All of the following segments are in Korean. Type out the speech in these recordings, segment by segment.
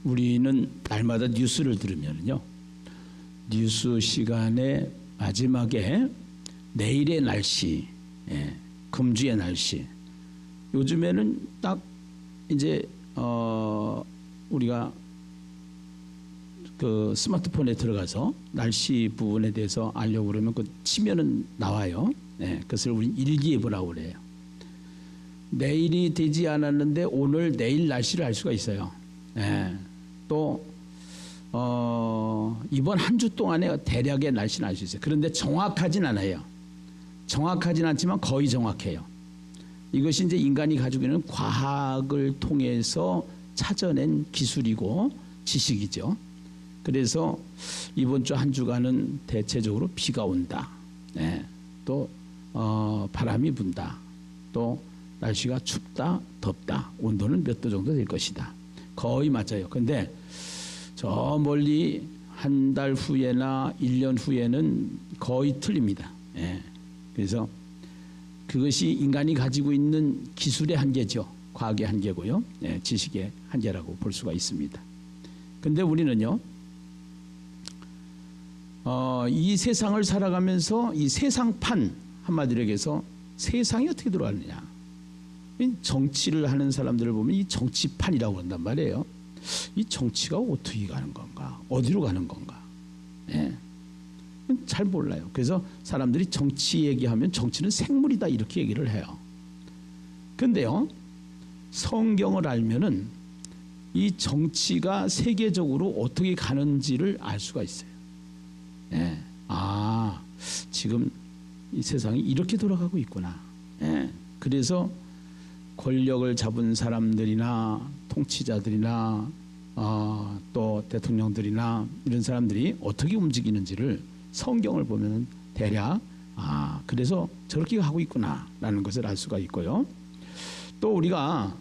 우리는 날마다 뉴스를 들으면요, 뉴스 시간에 마지막에 내일의 날씨, 금주의 날씨. 요즘에는 딱 이제 우리가 그 스마트폰에 들어가서 날씨 부분에 대해서 알려고 그러면 그 치면은 나와요. 그것을 우리 일기예보라고 그래요. 내일이 되지 않았는데 오늘 내일 날씨를 알 수가 있어요. 또 이번 한 주 동안에 대략의 날씨는 알 수 있어요. 그런데 정확하진 않아요. 정확하진 않지만 거의 정확해요. 이것이 이제 인간이 가지고 있는 과학을 통해서 찾아낸 기술이고 지식이죠. 그래서 이번 주 한 주간은 대체적으로 비가 온다. 또 바람이 분다. 또 날씨가 춥다, 덥다. 온도는 몇 도 정도 될 것이다. 거의 맞아요. 근데 저 멀리 한 달 후에나 1년 후에는 거의 틀립니다. 그래서 그것이 인간이 가지고 있는 기술의 한계죠. 과학의 한계고요. 지식의 한계라고 볼 수가 있습니다. 근데 우리는요, 이 세상을 살아가면서 이 세상판, 한마디로 얘기해서 세상이 어떻게 돌아가느냐. 정치를 하는 사람들을 보면 이 정치판이라고 한단 말이에요. 이 정치가 어떻게 가는 건가? 어디로 가는 건가? 잘 몰라요. 그래서 사람들이 정치 얘기하면 정치는 생물이다 이렇게 얘기를 해요. 근데요, 성경을 알면은 이 정치가 세계적으로 어떻게 가는지를 알 수가 있어요. 지금 이 세상이 이렇게 돌아가고 있구나. 그래서 권력을 잡은 사람들이나 통치자들이나 또 대통령들이나 이런 사람들이 어떻게 움직이는지를 성경을 보면 대략 그래서 저렇게 하고 있구나라는 것을 알 수가 있고요. 또 우리가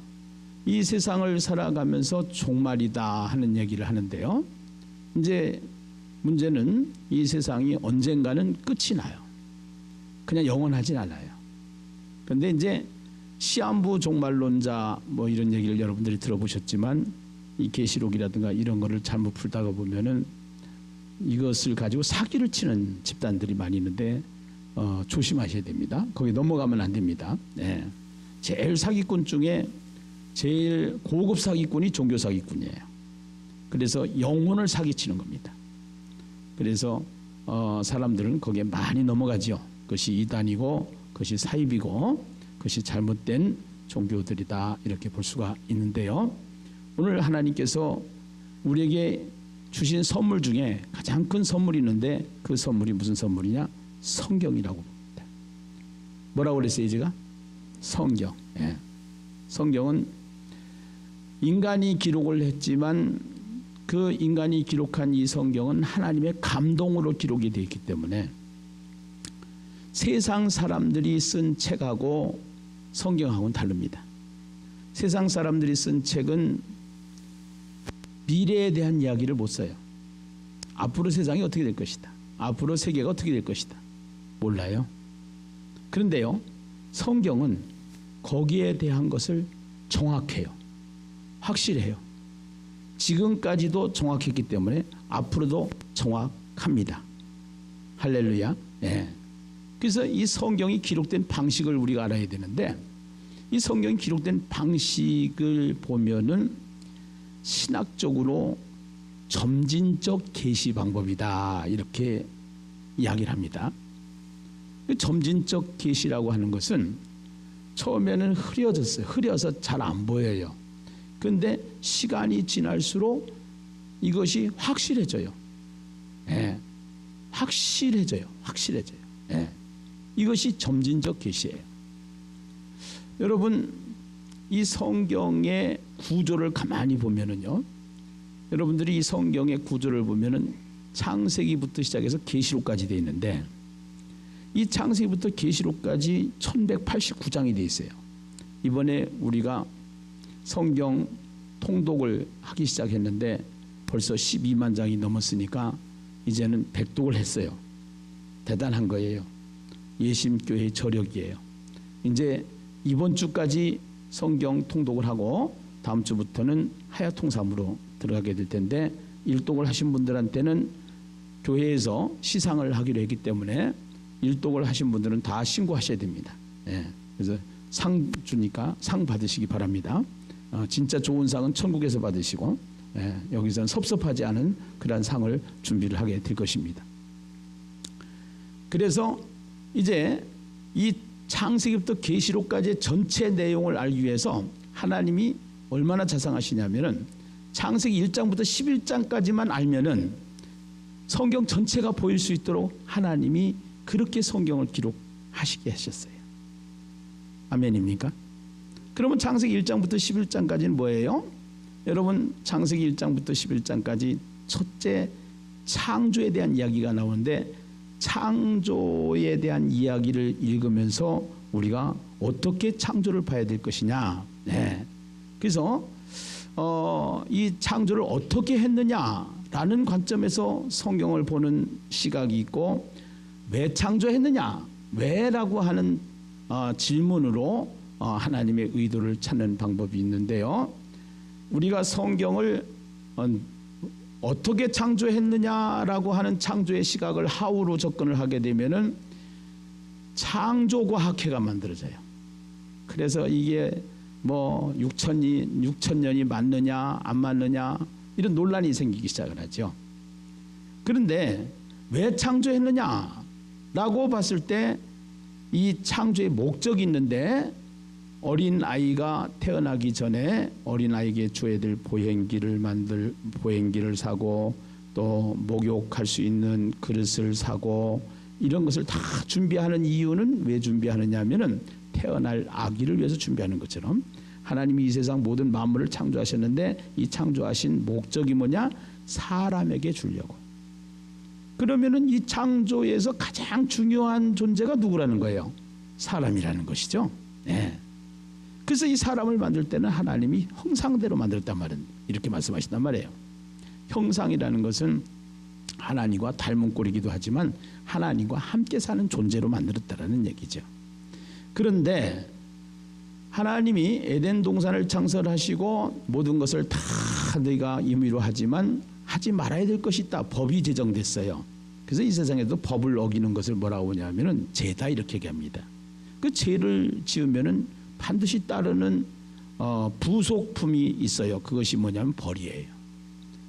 이 세상을 살아가면서 종말이다 하는 얘기를 하는데요. 이제 문제는 이 세상이 언젠가는 끝이 나요. 그냥 영원하진 않아요. 그런데 이제 시한부 종말론자 뭐 이런 얘기를 여러분들이 들어보셨지만 이 계시록이라든가 이런 거를 잘못 풀다가 보면은 이것을 가지고 사기를 치는 집단들이 많이 있는데 조심하셔야 됩니다. 거기 넘어가면 안 됩니다. 제일 사기꾼 중에 제일 고급 사기꾼이 종교 사기꾼이에요. 그래서 영혼을 사기치는 겁니다. 그래서 사람들은 거기에 많이 넘어가죠. 그것이 이단이고 그것이 사입이고 그것이 잘못된 종교들이다 이렇게 볼 수가 있는데요. 오늘 하나님께서 우리에게 주신 선물 중에 가장 큰 선물이 있는데 그 선물이 무슨 선물이냐? 성경이라고 봅니다. 뭐라고 그랬어요 제가? 성경. 성경은 인간이 기록을 했지만 그 인간이 기록한 이 성경은 하나님의 감동으로 기록이 되어 있기 때문에 세상 사람들이 쓴 책하고 성경하고는 다릅니다. 세상 사람들이 쓴 책은 미래에 대한 이야기를 못 써요. 앞으로 세상이 어떻게 될 것이다. 앞으로 세계가 어떻게 될 것이다. 몰라요. 그런데요, 성경은 거기에 대한 것을 정확해요. 확실해요. 지금까지도 정확했기 때문에 앞으로도 정확합니다. 할렐루야. 그래서 이 성경이 기록된 방식을 우리가 알아야 되는데 이 성경이 기록된 방식을 보면은 신학적으로 점진적 계시 방법이다 이렇게 이야기를 합니다. 점진적 계시라고 하는 것은 처음에는 흐려졌어요. 흐려서 잘 안 보여요. 그런데 시간이 지날수록 이것이 확실해져요. 확실해져요. 이것이 점진적 계시예요. 여러분, 이 성경의 구조를 가만히 보면은요, 여러분들이 이 성경의 구조를 보면은 창세기부터 시작해서 계시록까지 되어 있는데 이 창세기부터 계시록까지 1189장이 되어 있어요. 이번에 우리가 성경 통독을 하기 시작했는데 벌써 12만 장이 넘었으니까 이제는 백독을 했어요. 대단한 거예요. 예심교회의 저력이에요. 이제 이번 주까지 성경 통독을 하고 다음 주부터는 하야통삼으로 들어가게 될 텐데 일독을 하신 분들한테는 교회에서 시상을 하기로 했기 때문에 일독을 하신 분들은 다 신고하셔야 됩니다. 예, 그래서 상 주니까 상 받으시기 바랍니다. 진짜 좋은 상은 천국에서 받으시고 여기서는 섭섭하지 않은 그러한 상을 준비를 하게 될 것입니다. 그래서 이제 이 창세기부터 계시록까지의 전체 내용을 알기 위해서 하나님이 얼마나 자상하시냐면은 창세기 1장부터 11장까지만 알면은 성경 전체가 보일 수 있도록 하나님이 그렇게 성경을 기록하시게 하셨어요. 아멘입니까? 그러면 창세기 1장부터 11장까지는 뭐예요? 여러분 창세기 1장부터 11장까지 첫째 창조에 대한 이야기가 나오는데 창조에 대한 이야기를 읽으면서 우리가 어떻게 창조를 봐야 될 것이냐. 네. 그래서 이 창조를 어떻게 했느냐라는 관점에서 성경을 보는 시각이 있고 왜 창조했느냐 왜라고 하는 질문으로 하나님의 의도를 찾는 방법이 있는데요. 우리가 성경을 어떻게 창조했느냐라고 하는 창조의 시각을 how로 접근을 하게 되면은 창조과학회가 만들어져요. 그래서 이게 뭐 6,000년이 맞느냐 안 맞느냐 이런 논란이 생기기 시작을 하죠. 그런데 왜 창조했느냐라고 봤을 때 이 창조의 목적이 있는데 어린 아이가 태어나기 전에 어린 아이에게 줘야 될 보행기를 사고 또 목욕할 수 있는 그릇을 사고 이런 것을 다 준비하는 이유는 왜 준비하느냐면은 태어날 아기를 위해서 준비하는 것처럼 하나님이 이 세상 모든 만물을 창조하셨는데 이 창조하신 목적이 뭐냐? 사람에게 주려고. 그러면은 이 창조에서 가장 중요한 존재가 누구라는 거예요? 사람이라는 것이죠. 네. 그래서 이 사람을 만들 때는 하나님이 형상대로 만들었단 말은 이렇게 말씀하신단 말이에요. 형상이라는 것은 하나님과 닮은 꼴이기도 하지만 하나님과 함께 사는 존재로 만들었다라는 얘기죠. 그런데 하나님이 에덴 동산을 창설하시고 모든 것을 다 너희가 임의로 하지만 하지 말아야 될 것이 있다. 법이 제정됐어요. 그래서 이 세상에도 법을 어기는 것을 뭐라고 하냐면은 죄다 이렇게 얘기합니다. 그 죄를 지으면은 반드시 따르는 부속품이 있어요. 그것이 뭐냐면 벌이에요.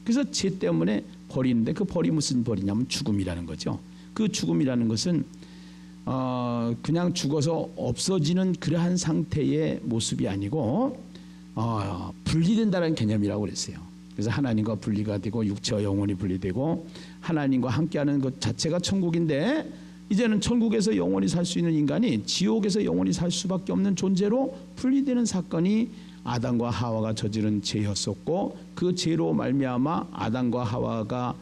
그래서 죄 때문에 벌이는데 그 벌이 무슨 벌이냐면 죽음이라는 거죠. 그 죽음이라는 것은 그냥 죽어서 없어지는 그러한 상태의 모습이 아니고 분리된다는 개념이라고 그랬어요. 그래서 하나님과 분리가 되고 육체와 영혼이 분리되고 하나님과 함께하는 것 자체가 천국인데 이제는 천국에서 영원히 살 수 있는 인간이 지옥에서 영원히 살 수밖에 없는 존재로 분리되는 사건이 아담과 하와가 저지른 죄였었고 그 죄로 말미암아 아담과 하와가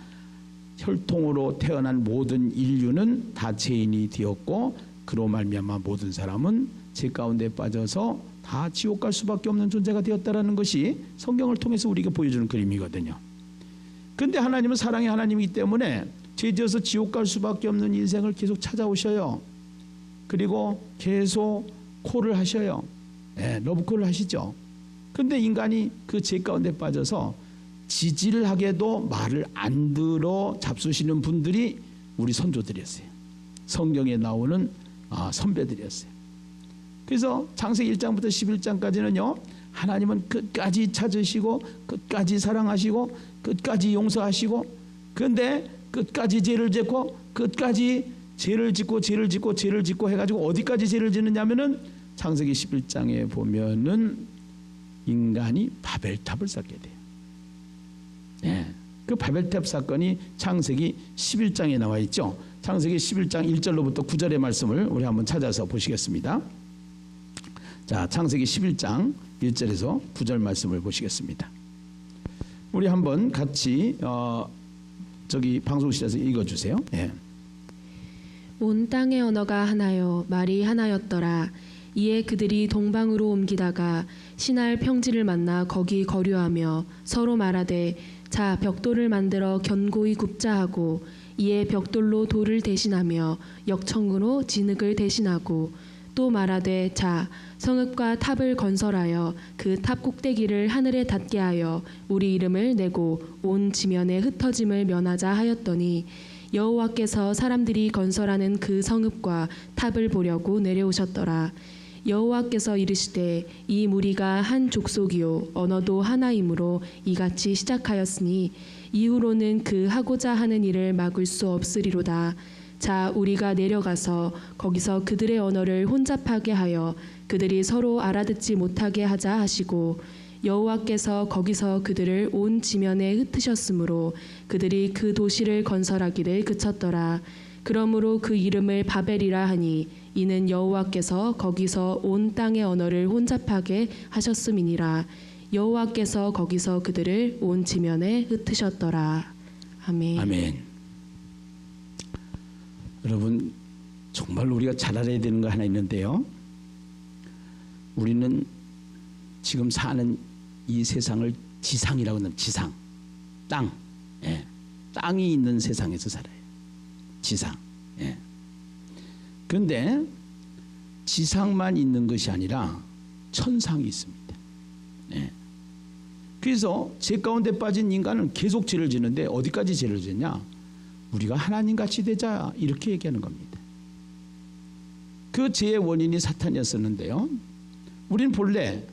혈통으로 태어난 모든 인류는 다 죄인이 되었고 그로 말미암아 모든 사람은 죄 가운데 빠져서 다 지옥 갈 수밖에 없는 존재가 되었다라는 것이 성경을 통해서 우리에게 보여주는 그림이거든요. 그런데 하나님은 사랑의 하나님이기 때문에 죄지어서 지옥 갈 수밖에 없는 인생을 계속 찾아오셔요. 그리고 계속 콜을 하셔요. 러브콜을 하시죠. 그런데 인간이 그 죄 가운데 빠져서 지질하게도 말을 안 들어 잡수시는 분들이 우리 선조들이었어요. 성경에 나오는 선배들이었어요. 그래서 창세기 1장부터 11장까지는요. 하나님은 끝까지 찾으시고 끝까지 사랑하시고 끝까지 용서하시고 그런데 끝까지 죄를 짓고 끝까지 죄를 짓고 해가지고 어디까지 죄를 짓느냐면은 창세기 11장에 보면은 인간이 바벨탑을 쌓게 돼요. 네. 그 바벨탑 사건이 창세기 11장에 나와 있죠. 창세기 11장 1절로부터 9절의 말씀을 우리 한번 찾아서 보시겠습니다. 자, 창세기 11장 1절에서 9절 말씀을 보시겠습니다. 우리 한번 같이 방송실에서 읽어주세요. 네. 온 땅의 언어가 하나요 말이 하나였더라. 이에 그들이 동방으로 옮기다가 시날 평지를 만나 거기 거류하며 서로 말하되 자 벽돌을 만들어 견고히 굽자 하고 이에 벽돌로 돌을 대신하며 역청으로 진흙을 대신하고 또 말하되 자 성읍과 탑을 건설하여 그 탑 꼭대기를 하늘에 닿게 하여 우리 이름을 내고 온 지면에 흩어짐을 면하자 하였더니 여호와께서 사람들이 건설하는 그 성읍과 탑을 보려고 내려오셨더라. 여호와께서 이르시되 이 무리가 한 족속이요 언어도 하나이므로 이같이 시작하였으니 이후로는 그 하고자 하는 일을 막을 수 없으리로다. 자 우리가 내려가서 거기서 그들의 언어를 혼잡하게 하여 그들이 서로 알아듣지 못하게 하자 하시고 여호와께서 거기서 그들을 온 지면에 흩으셨으므로 그들이 그 도시를 건설하기를 그쳤더라. 그러므로 그 이름을 바벨이라 하니 이는 여호와께서 거기서 온 땅의 언어를 혼잡하게 하셨음이니라. 여호와께서 거기서 그들을 온 지면에 흩으셨더라. 아멘. 아멘. 여러분 정말 우리가 잘 알아야 되는 거 하나 있는데요. 우리는 지금 사는 이 세상을 지상이라고 하는 지상, 땅, 예. 땅이 있는 세상에서 살아요. 지상. 예. 그런데 지상만 있는 것이 아니라 천상이 있습니다. 예. 그래서 죄 가운데 빠진 인간은 계속 죄를 짓는데 어디까지 죄를 짓냐? 우리가 하나님같이 되자 이렇게 얘기하는 겁니다. 그 죄의 원인이 사탄이었었는데요. 우린 본래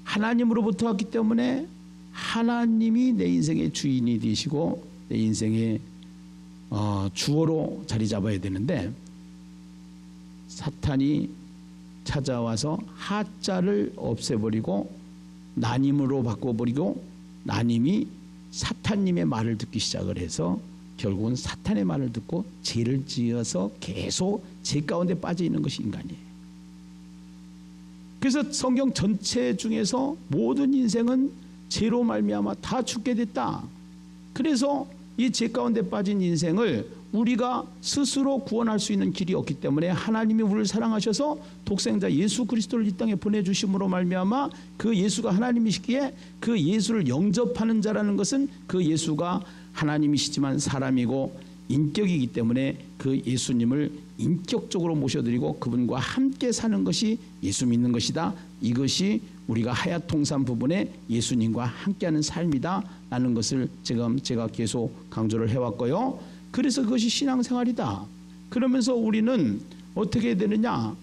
하나님으로부터 왔기 때문에 하나님이 내 인생의 주인이 되시고 내 인생의 주어로 자리 잡아야 되는데 사탄이 찾아와서 하자를 없애버리고 나님으로 바꿔버리고 나님이 사탄님의 말을 듣기 시작을 해서 결국은 사탄의 말을 듣고 죄를 지어서 계속 죄 가운데 빠져 있는 것이 인간이에요. 그래서 성경 전체 중에서 모든 인생은 죄로 말미암아 다 죽게 됐다. 그래서 이 죄 가운데 빠진 인생을 우리가 스스로 구원할 수 있는 길이 없기 때문에 하나님이 우리를 사랑하셔서 독생자 예수 그리스도를 이 땅에 보내주심으로 말미암아 그 예수가 하나님이시기에 그 예수를 영접하는 자라는 것은 그 예수가 하나님이시지만 사람이고 인격이기 때문에 그 예수님을 인격적으로 모셔드리고 그분과 함께 사는 것이 예수 믿는 것이다. 이것이 우리가 하야통산 부분에 예수님과 함께하는 삶이다 라는 것을 제가 계속 강조를 해왔고요. 그래서 그것이 신앙생활이다. 그러면서 우리는 어떻게 되느냐?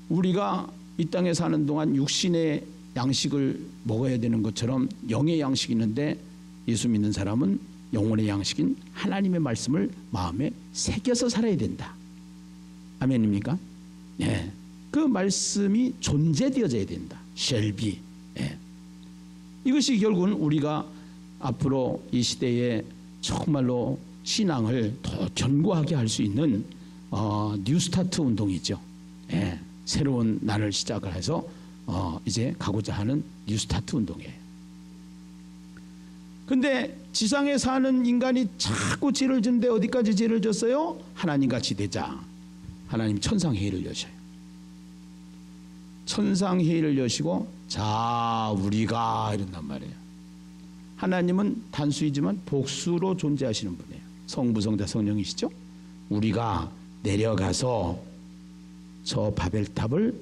우리가 이 땅에 사는 동안 육신의 양식을 먹어야 되는 것처럼 영의 양식이 있는데 예수 믿는 사람은 영혼의 양식인 하나님의 말씀을 마음에 새겨서 살아야 된다. 아멘입니까? 네. 그 말씀이 존재되어져야 된다. shall be. 네. 이것이 결국은 우리가 앞으로 이 시대에 정말로 신앙을 더 견고하게 할 수 있는 뉴스타트 운동이죠. 네. 새로운 날을 시작을 해서 이제 가고자 하는 뉴스타트 운동이에요. 근데 지상에 사는 인간이 자꾸 죄를 짓는데 어디까지 죄를 졌어요? 하나님같이 되자. 하나님 천상회의를 여셔요. 천상회의를 여시고 자 우리가 이런단 말이에요. 하나님은 단수이지만 복수로 존재하시는 분이에요. 성부 성자 성령이시죠. 우리가 내려가서 저 바벨탑을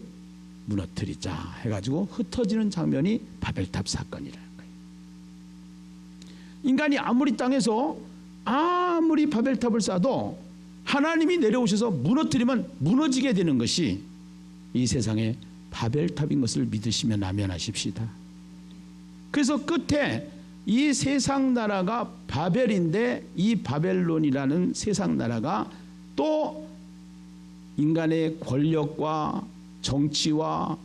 무너뜨리자 해가지고 흩어지는 장면이 바벨탑 사건이라는 거예요. 인간이 아무리 땅에서 아무리 바벨탑을 쌓아도 하나님이 내려오셔서 무너뜨리면 무너지게 되는 것이 이 세상의 바벨탑인 것을 믿으시면 아멘하십시다. 그래서 끝에 이 세상 나라가 바벨인데 이 바벨론이라는 세상 나라가 또 인간의 권력과 정치와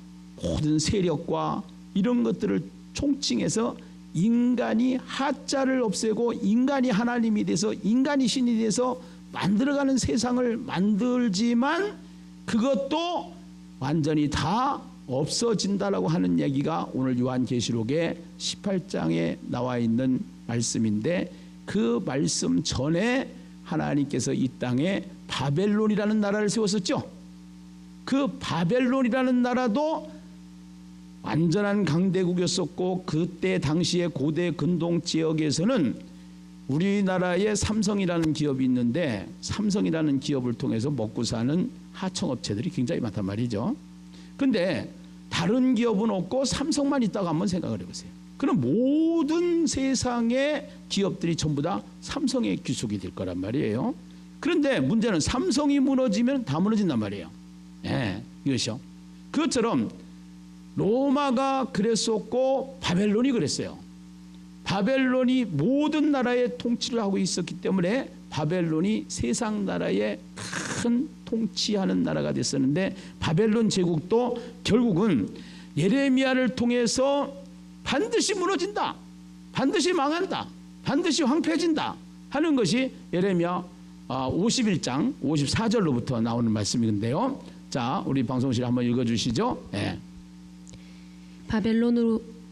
모든 세력과 이런 것들을 총칭해서 인간이 하자를 없애고 인간이 하나님이 돼서 인간이 신이 돼서 만들어가는 세상을 만들지만 그것도 완전히 다 없어진다라고 하는 얘기가 오늘 요한계시록의 18장에 나와 있는 말씀인데 그 말씀 전에 하나님께서 이 땅에 바벨론이라는 나라를 세웠었죠. 그 바벨론이라는 나라도 완전한 강대국이었었고 그때 당시에 고대 근동 지역에서는 우리나라에 삼성이라는 기업이 있는데 삼성이라는 기업을 통해서 먹고 사는 하청업체들이 굉장히 많단 말이죠. 근데 다른 기업은 없고 삼성만 있다고 한번 생각을 해보세요. 그럼 모든 세상의 기업들이 전부 다 삼성의 귀속이 될 거란 말이에요. 그런데 문제는 삼성이 무너지면 다 무너진단 말이에요. 예, 이것이요. 그것처럼 로마가 그랬었고 바벨론이 그랬어요. 바벨론이 모든 나라의 통치를 하고 있었기 때문에 바벨론이 세상 나라의 큰 통치하는 나라가 됐었는데, 바벨론 제국도 결국은 예레미야를 통해서 반드시 무너진다, 반드시 망한다, 반드시 황폐해진다 하는 것이 예레미야 51장 54절로부터 나오는 말씀인데요. 자, 우리 방송실 한번 읽어주시죠. 네.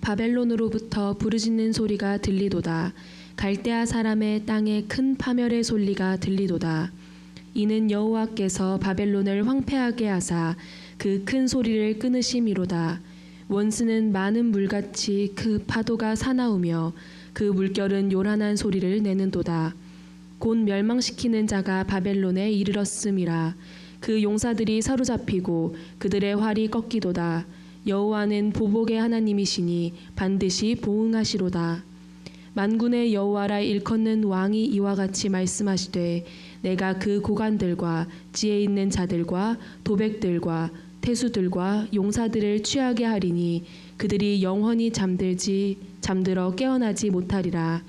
바벨론으로부터 부르짖는 소리가 들리도다. 갈대아 사람의 땅에 큰 파멸의 소리가 들리도다. 이는 여호와께서 바벨론을 황폐하게 하사 그 큰 소리를 끊으심이로다. 원수는 많은 물같이 그 파도가 사나우며 그 물결은 요란한 소리를 내는도다. 곧 멸망시키는 자가 바벨론에 이르렀음이라. 그 용사들이 사로잡히고 그들의 활이 꺾이도다. 여호와는 보복의 하나님이시니 반드시 보응하시로다. 만군의 여호와라 일컫는 왕이 이와 같이 말씀하시되, 내가 그 고관들과 지혜 있는 자들과 도백들과 태수들과 용사들을 취하게 하리니 그들이 영원히 잠들어 깨어나지 못하리라.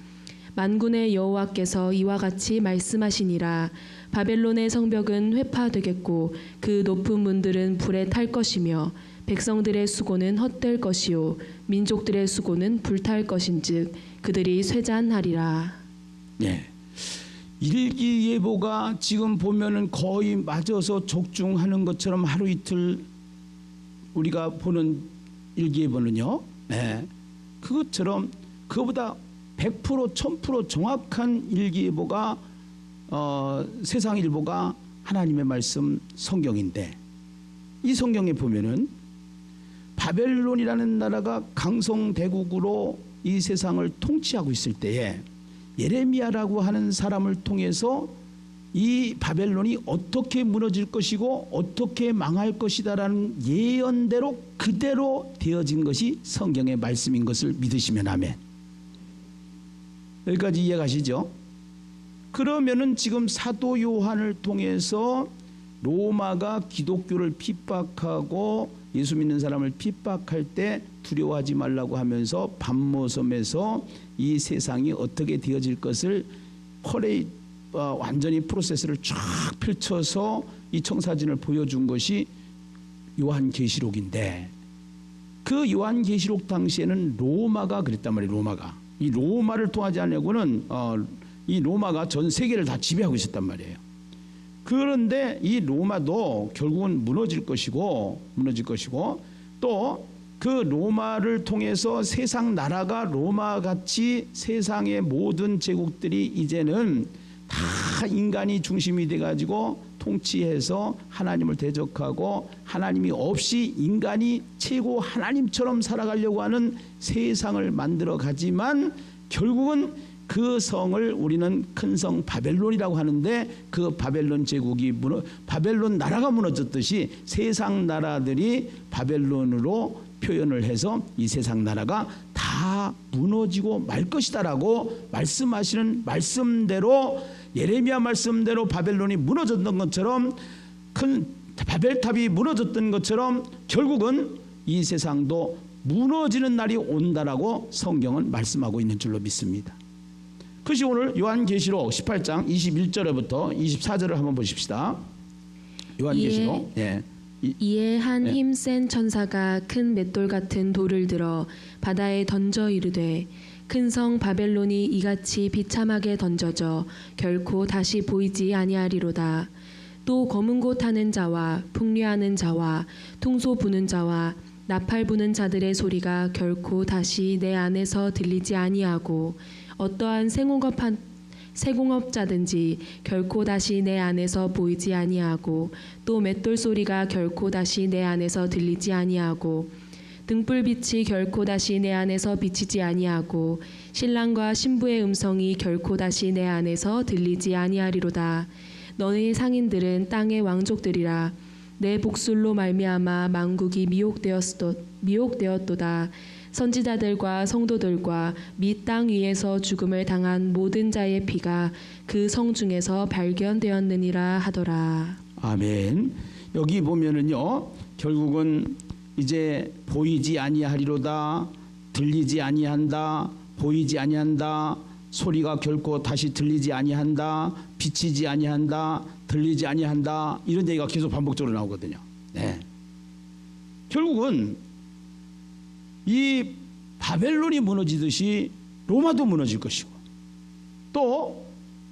만군의 여호와께서 이와 같이 말씀하시니라. 바벨론의 성벽은 회파되겠고 그 높은 문들은 불에 탈 것이며 백성들의 수고는 헛될 것이요 민족들의 수고는 불탈 것인즉 그들이 쇠잔하리라. 네. 일기예보가 지금 보면은 거의 맞아서 적중하는 것처럼 하루 이틀 우리가 보는 일기예보는요, 네, 그것처럼 그거보다 100% 1000% 정확한 일기예보가 세상일보가 하나님의 말씀 성경인데, 이 성경에 보면은 바벨론이라는 나라가 강성대국으로 이 세상을 통치하고 있을 때에 예레미야라고 하는 사람을 통해서 이 바벨론이 어떻게 무너질 것이고 어떻게 망할 것이다라는 예언대로 그대로 되어진 것이 성경의 말씀인 것을 믿으시면 아멘. 여기까지 이해가시죠? 그러면은 지금 사도 요한을 통해서 로마가 기독교를 핍박하고 예수 믿는 사람을 핍박할 때 두려워하지 말라고 하면서 밤모섬에서 이 세상이 어떻게 되어질 것을 완전히 프로세스를 쫙 펼쳐서 이 청사진을 보여준 것이 요한계시록인데, 그 요한계시록 당시에는 로마가 그랬단 말이에요. 로마가 이 로마를 통하지 않으려고는 이 로마가 전 세계를 다 지배하고 있었단 말이에요. 그런데 이 로마도 결국은 무너질 것이고 또 그 로마를 통해서 세상 나라가 로마같이 세상의 모든 제국들이 이제는 다 인간이 중심이 돼가지고 통치해서 하나님을 대적하고 하나님이 없이 인간이 최고 하나님처럼 살아가려고 하는 세상을 만들어 가지만, 결국은 그 성을 우리는 큰 성 바벨론이라고 하는데, 그 바벨론 제국이 바벨론 나라가 무너졌듯이 세상 나라들이 바벨론으로 표현을 해서 이 세상 나라가 다 무너지고 말 것이다라고 말씀하시는 말씀대로, 예레미야 말씀대로 바벨론이 무너졌던 것처럼, 큰 바벨탑이 무너졌던 것처럼 결국은 이 세상도 무너지는 날이 온다라고 성경은 말씀하고 있는 줄로 믿습니다. 그것이 오늘 요한계시록 18장 21절부터 24절을 한번 보십시다. 요한계시록. 이에 한 힘센 천사가 큰 맷돌 같은 돌을 들어 바다에 던져 이르되, 큰 성 바벨론이 이같이 비참하게 던져져 결코 다시 보이지 아니하리로다. 또 검은 곳 하는 자와 풍류하는 자와 퉁소 부는 자와 나팔 부는 자들의 소리가 결코 다시 내 안에서 들리지 아니하고, 어떠한 세공업자든지 결코 다시 내 안에서 보이지 아니하고, 또 맷돌 소리가 결코 다시 내 안에서 들리지 아니하고, 등불빛이 결코 다시 내 안에서 비치지 아니하고, 신랑과 신부의 음성이 결코 다시 내 안에서 들리지 아니하리로다. 너희 상인들은 땅의 왕족들이라. 내 복술로 말미암아 만국이 미혹되었도다. 선지자들과 성도들과 및 땅 위에서 죽음을 당한 모든 자의 피가 그 성 중에서 발견되었느니라 하더라. 아멘. 여기 보면은요, 결국은 이제 보이지 아니하리로다, 들리지 아니한다, 보이지 아니한다, 소리가 결코 다시 들리지 아니한다, 비치지 아니한다, 들리지 아니한다, 이런 얘기가 계속 반복적으로 나오거든요. 네. 결국은 이 바벨론이 무너지듯이 로마도 무너질 것이고, 또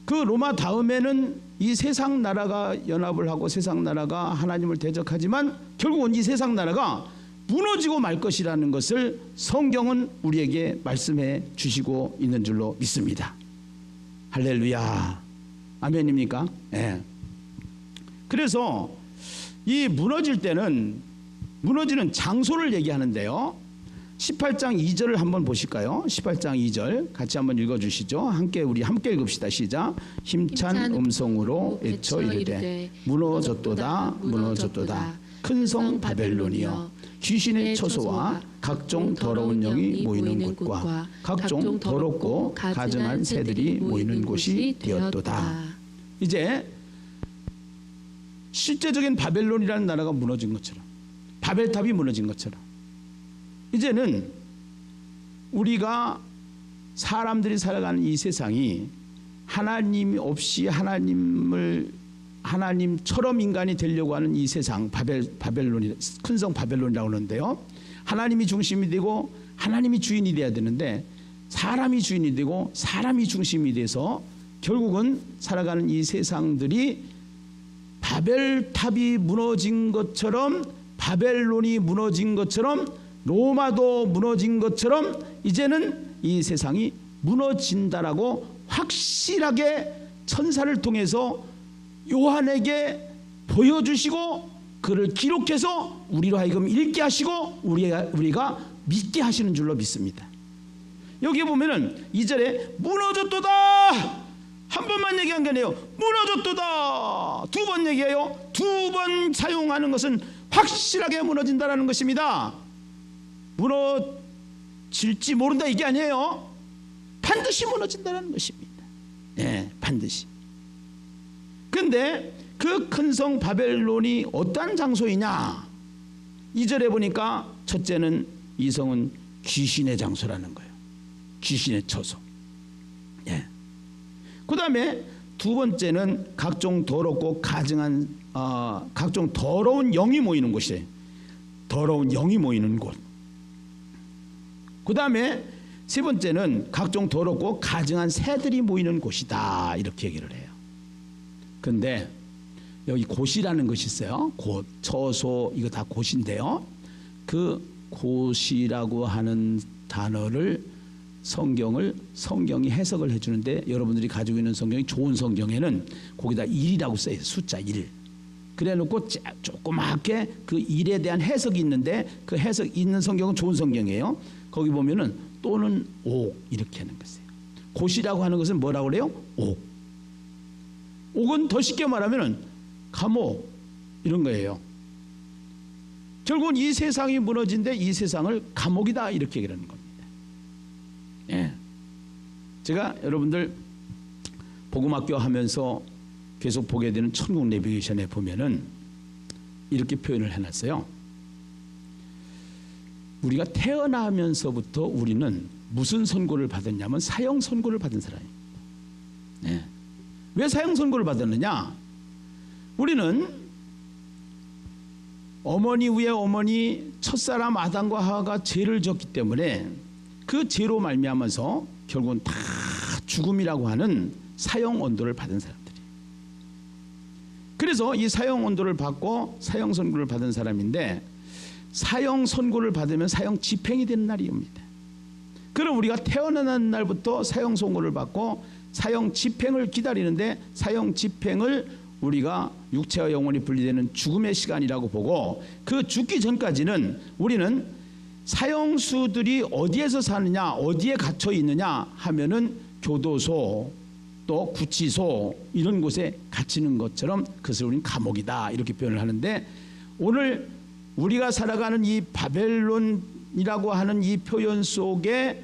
그 로마 다음에는 이 세상 나라가 연합을 하고 세상 나라가 하나님을 대적하지만 결국은 이 세상 나라가 무너지고 말 것이라는 것을 성경은 우리에게 말씀해 주시고 있는 줄로 믿습니다. 할렐루야. 아멘입니까? 예. 그래서 이 무너질 때는 무너지는 장소를 얘기하는데요. 18장 2절을 한번 보실까요? 18장 2절 같이 한번 읽어주시죠. 우리 함께 읽읍시다. 시작. 힘찬 음성으로 외쳐 이르되 무너졌도다 무너졌도다 큰 성 바벨론이여 귀신의 처소와 각종 더러운 영이 모이는 곳과 각종 더럽고 가증한 새들이 모이는 곳이 되었도다. 이제 실제적인 바벨론이라는 나라가 무너진 것처럼, 바벨탑이 무너진 것처럼, 이제는 우리가 사람들이 살아가는 이 세상이 하나님 없이 하나님처럼 인간이 되려고 하는 이 세상, 바벨론이, 큰성 바벨론이라고 하는데요, 하나님이 중심이 되고 하나님이 주인이 돼야 되는데 사람이 주인이 되고 사람이 중심이 돼서 결국은 살아가는 이 세상들이 바벨탑이 무너진 것처럼, 바벨론이 무너진 것처럼, 로마도 무너진 것처럼 이제는 이 세상이 무너진다라고 확실하게 천사를 통해서 요한에게 보여주시고 그를 기록해서 우리로 하여금 읽게 하시고 우리가 믿게 하시는 줄로 믿습니다. 여기 보면은 2절에 무너졌도다 한 번만 얘기한 게 아니에요. 무너졌도다 두 번 얘기해요. 두 번 사용하는 것은 확실하게 무너진다라는 것입니다. 무너질지 모른다 이게 아니에요. 반드시 무너진다는 것입니다. 네, 반드시. 그런데 그 큰 성 바벨론이 어떠한 장소이냐? 2절에 보니까 첫째는 이 성은 귀신의 장소라는 거예요. 귀신의 처소. 예. 그 다음에 두 번째는 각종 더럽고 가증한 각종 더러운 영이 모이는 곳이에요. 더러운 영이 모이는 곳. 그 다음에 세 번째는 각종 더럽고 가증한 새들이 모이는 곳이다 이렇게 얘기를 해요. 근데 여기 곳이라는 것이 있어요. 곳, 처소 이거 다 곳인데요. 그 곳이라고 하는 단어를 성경이 해석을 해주는데 여러분들이 가지고 있는 성경이 좋은 성경에는 거기다 1이라고 써요. 숫자 1. 그래놓고 조그맣게 그 1에 대한 해석이 있는데 그 해석 있는 성경은 좋은 성경이에요. 거기 보면은 또는 옥 이렇게 하는 것이에요. 곳이라고 하는 것은 뭐라고 그래요? 옥. 옥은 더 쉽게 말하면은 감옥 이런 거예요. 결국은 이 세상이 무너진데 이 세상을 감옥이다 이렇게 얘기하는 겁니다. 예. 제가 여러분들 복음학교 하면서 계속 보게 되는 천국 내비게이션에 보면은 이렇게 표현을 해놨어요. 우리가 태어나면서부터 우리는 무슨 선고를 받았냐면 사형 선고를 받은 사람입니다. 예. 왜 사형 선고를 받았느냐? 우리는 어머니 위에 어머니 첫사람 아담과 하와가 죄를 졌기 때문에 그 죄로 말미암아서 결국은 다 죽음이라고 하는 사형 언도를 받은 사람들이. 그래서 이 사형 언도를 받고 사형 선고를 받은 사람인데 사형 선고를 받으면 사형 집행이 되는 날입니다. 그럼 우리가 태어난 날부터 사형 선고를 받고 사형 집행을 기다리는데 사형 집행을 우리가 육체와 영혼이 분리되는 죽음의 시간이라고 보고 그 죽기 전까지는 우리는 사형수들이 어디에서 사느냐 어디에 갇혀 있느냐 하면은 교도소 또 구치소 이런 곳에 갇히는 것처럼 그것을 우리는 감옥이다 이렇게 표현을 하는데, 오늘 우리가 살아가는 이 바벨론이라고 하는 이 표현 속에